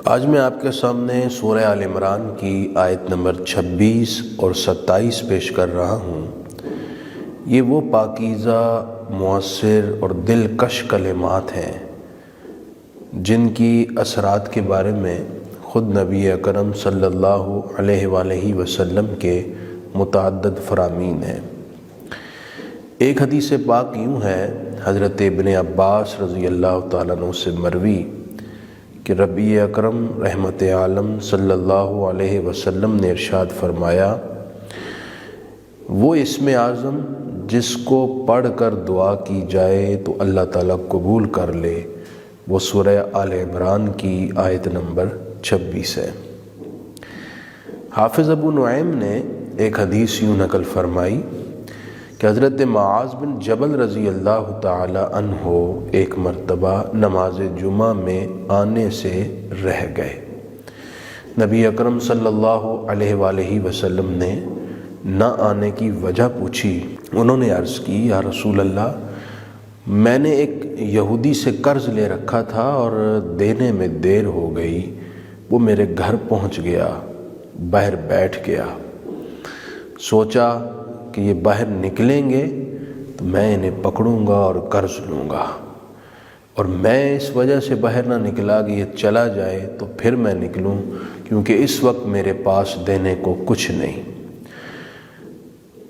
آج میں آپ کے سامنے سورہ آل عمران کی آیت نمبر 26 اور 27 پیش کر رہا ہوں۔ یہ وہ پاکیزہ، مؤثر اور دلکش کلمات ہیں جن کی اثرات کے بارے میں خود نبی اکرم صلی اللہ علیہ وآلہ وسلم کے متعدد فرامین ہیں۔ ایک حدیث پاک یوں ہے، حضرت ابن عباس رضی اللہ تعالیٰ عنہ سے مروی کہ ربی اکرم رحمت عالم صلی اللہ علیہ وسلم نے ارشاد فرمایا، وہ اسم اعظم جس کو پڑھ کر دعا کی جائے تو اللہ تعالیٰ قبول کر لے، وہ سورہ آل عمران کی آیت نمبر 26 ہے۔ حافظ ابو نعیم نے ایک حدیث یوں نقل فرمائی کہ حضرت معاذ بن جبل رضی اللہ تعالی عنہ ایک مرتبہ نماز جمعہ میں آنے سے رہ گئے۔ نبی اکرم صلی اللہ علیہ وآلہ وسلم نے نہ آنے کی وجہ پوچھی۔ انہوں نے عرض کی، یا رسول اللہ، میں نے ایک یہودی سے قرض لے رکھا تھا اور دینے میں دیر ہو گئی، وہ میرے گھر پہنچ گیا، باہر بیٹھ گیا، سوچا کہ یہ باہر نکلیں گے تو میں انہیں پکڑوں گا اور قرض لوں گا، اور میں اس وجہ سے باہر نہ نکلا کہ یہ چلا جائے تو پھر میں نکلوں، کیونکہ اس وقت میرے پاس دینے کو کچھ نہیں۔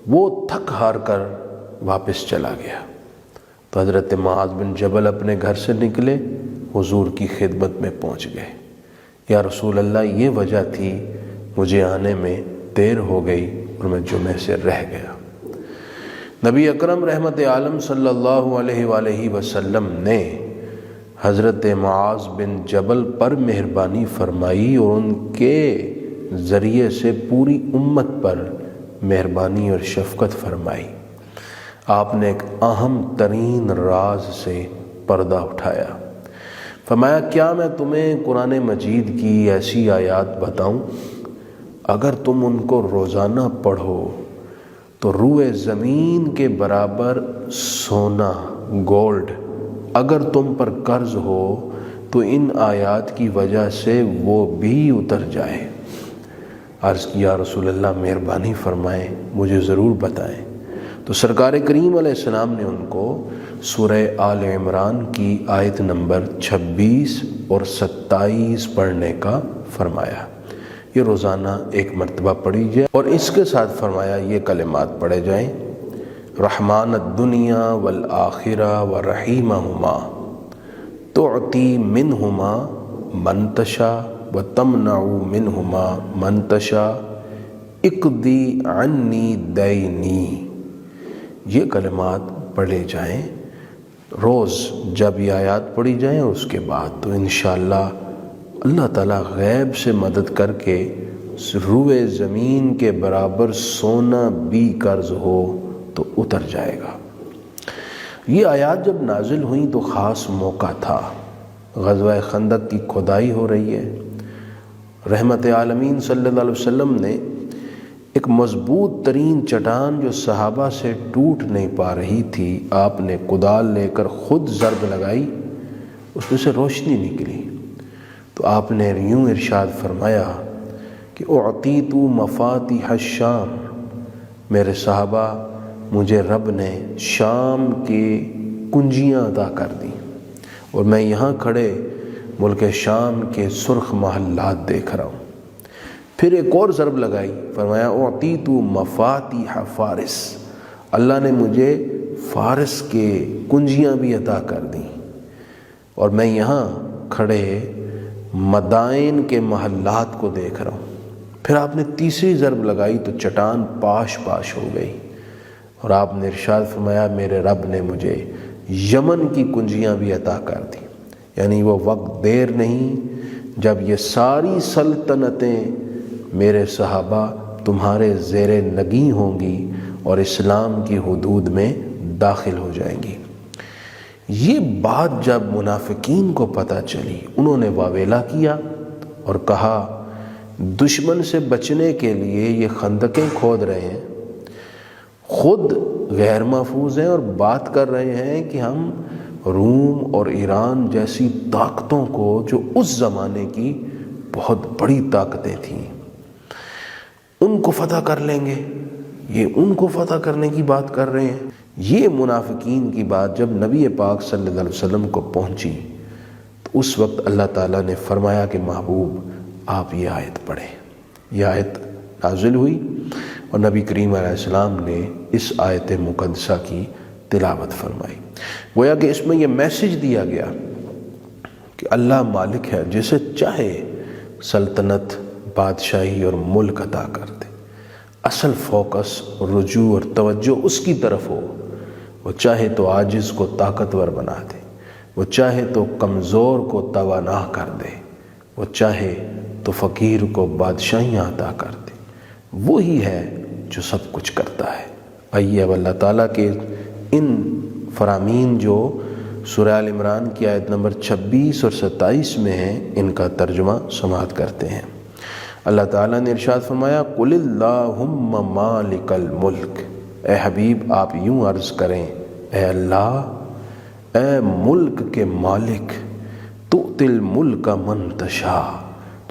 وہ تھک ہار کر واپس چلا گیا تو حضرت معاذ بن جبل اپنے گھر سے نکلے، حضور کی خدمت میں پہنچ گئے۔ یا رسول اللہ، یہ وجہ تھی، مجھے آنے میں دیر ہو گئی اور میں جمعے سے رہ گیا۔ نبی اکرم رحمت عالم صلی اللہ علیہ وآلہ وسلم نے حضرت معاذ بن جبل پر مہربانی فرمائی اور ان کے ذریعے سے پوری امت پر مہربانی اور شفقت فرمائی۔ آپ نے ایک اہم ترین راز سے پردہ اٹھایا۔ فرمایا، کیا میں تمہیں قرآن مجید کی ایسی آیات بتاؤں، اگر تم ان کو روزانہ پڑھو تو روئے زمین کے برابر سونا، گولڈ اگر تم پر قرض ہو تو ان آیات کی وجہ سے وہ بھی اتر جائے۔ عرض کیا، رسول اللہ مہربانی فرمائیں، مجھے ضرور بتائیں۔ تو سرکار کریم علیہ السلام نے ان کو سورہ آل عمران کی آیت نمبر 26 اور 27 پڑھنے کا فرمایا۔ یہ روزانہ ایک مرتبہ پڑھی جائے، اور اس کے ساتھ فرمایا یہ کلمات پڑھے جائیں، رحمان الدنیا والآخرہ ورحیمہما تعطی منہما من تشاء وتمنع منہما من تشاء اقضی عنی دینی۔ یہ کلمات پڑھے جائیں روز، جب یہ آیات پڑھی جائیں اس کے بعد، تو انشاءاللہ اللہ تعالیٰ غیب سے مدد کر کے روئے زمین کے برابر سونا بھی قرض ہو تو اتر جائے گا۔ یہ آیات جب نازل ہوئیں تو خاص موقع تھا، غزوہ خندق کی کھدائی ہو رہی ہے۔ رحمت عالمین صلی اللہ علیہ وسلم نے ایک مضبوط ترین چٹان جو صحابہ سے ٹوٹ نہیں پا رہی تھی، آپ نے کدال لے کر خود ضرب لگائی، اس میں سے روشنی نکلی، تو آپ نے یوں ارشاد فرمایا کہ اعطیت مفاتیح الشام، میرے صحابہ، مجھے رب نے شام کی کنجیاں عطا کر دیں، اور میں یہاں کھڑے ملک شام کے سرخ محلات دیکھ رہا ہوں۔ پھر ایک اور ضرب لگائی، فرمایا اعطیت مفاتیح فارس، اللہ نے مجھے فارس کے کنجیاں بھی عطا کر دیں، اور میں یہاں کھڑے مدائن کے محلات کو دیکھ رہا ہوں۔ پھر آپ نے تیسری ضرب لگائی تو چٹان پاش پاش ہو گئی، اور آپ نے ارشاد فرمایا میرے رب نے مجھے یمن کی کنجیاں بھی عطا کر دی۔ یعنی وہ وقت دیر نہیں جب یہ ساری سلطنتیں میرے صحابہ تمہارے زیر نگیں ہوں گی اور اسلام کی حدود میں داخل ہو جائیں گی۔ یہ بات جب منافقین کو پتہ چلی، انہوں نے واویلا کیا اور کہا، دشمن سے بچنے کے لیے یہ خندقیں کھود رہے ہیں، خود غیر محفوظ ہیں اور بات کر رہے ہیں کہ ہم روم اور ایران جیسی طاقتوں کو جو اس زمانے کی بہت بڑی طاقتیں تھیں، ان کو فتح کر لیں گے، یہ ان کو فتح کرنے کی بات کر رہے ہیں۔ یہ منافقین کی بات جب نبی پاک صلی اللہ علیہ وسلم کو پہنچی تو اس وقت اللہ تعالیٰ نے فرمایا کہ محبوب آپ یہ آیت پڑھیں۔ یہ آیت نازل ہوئی اور نبی کریم علیہ السلام نے اس آیت مقدسہ کی تلاوت فرمائی۔ گویا کہ اس میں یہ میسج دیا گیا کہ اللہ مالک ہے، جسے چاہے سلطنت، بادشاہی اور ملک عطا کر دے۔ اصل فوکس، رجوع اور توجہ اس کی طرف ہو۔ وہ چاہے تو عاجز کو طاقتور بنا دے، وہ چاہے تو کمزور کو توانا کر دے، وہ چاہے تو فقیر کو بادشاہیاں عطا کر دے۔ وہی ہے جو سب کچھ کرتا ہے۔ آئیے اب اللہ تعالیٰ کے ان فرامین جو سورہ آل عمران کی آیت نمبر 26 اور 27 میں ہیں، ان کا ترجمہ سماعت کرتے ہیں۔ اللہ تعالیٰ نے ارشاد فرمایا قُلِ اللہم مالک الملک، اے حبیب آپ یوں عرض کریں، اے اللہ، اے ملک کے مالک، تؤتی الملک من تشاء،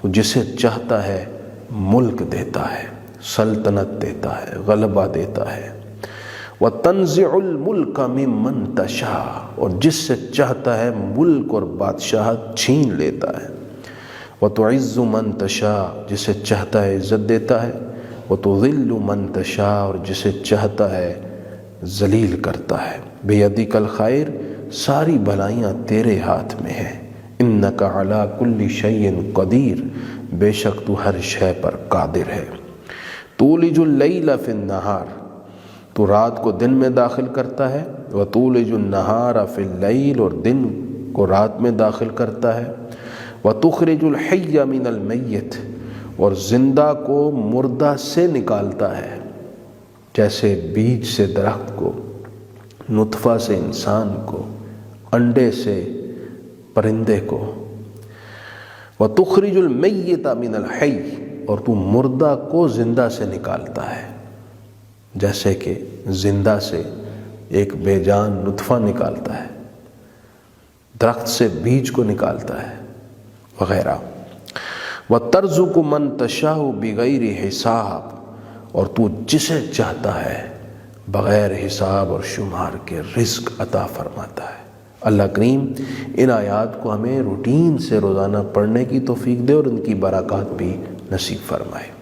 تو جسے چاہتا ہے ملک دیتا ہے، سلطنت دیتا ہے، غلبہ دیتا ہے۔ وَتَنزِعُ الْمُلْكَ مِمَّن تَشَاءُ، اور جس سے چاہتا ہے ملک اور بادشاہت چھین لیتا ہے۔ وَتُعِزُّ مَن تَشَاءُ، جسے چاہتا ہے عزت دیتا ہے۔ وَتُذِلُّ مَن تَشَاءُ، اور جسے چاہتا ہے ذلیل کرتا ہے۔ بِیَدِکَ الْخَیْرُ، ساری بھلائیاں تیرے ہاتھ میں ہیں۔ اِنَّکَ عَلیٰ کُلِّ شَیْءٍ قدیر، بے شک تو ہر شے پر قادر ہے۔ تُولِجُ اللَّیْلَ فِی النَّہَارِ، تو رات کو دن میں داخل کرتا ہے۔ وَتُولِجُ النَّہَارَ فِی اللَّیْلِ، اور دن کو رات میں داخل کرتا ہے۔ وَتُخْرِجُ الْحَیَّ مِنَ الْمَیِّتِ، اور زندہ کو مردہ سے نکالتا ہے، جیسے بیج سے درخت کو، نطفہ سے انسان کو، انڈے سے پرندے کو۔ وَتُخْرِجُ الْمَیِّتَ مِنَ الْحَیِّ، اور تو مردہ کو زندہ سے نکالتا ہے، جیسے کہ زندہ سے ایک بے جان نطفہ نکالتا ہے، درخت سے بیج کو نکالتا ہے، وغیرہ۔ وَتَرْزُقُ مَن تَشَاءُ بِغَیْرِ حِسَابٍ، اور تو جسے چاہتا ہے بغیر حساب اور شمار کے رزق عطا فرماتا ہے۔ اللہ کریم ان آیات کو ہمیں روٹین سے روزانہ پڑھنے کی توفیق دے اور ان کی برکات بھی نصیب فرمائے۔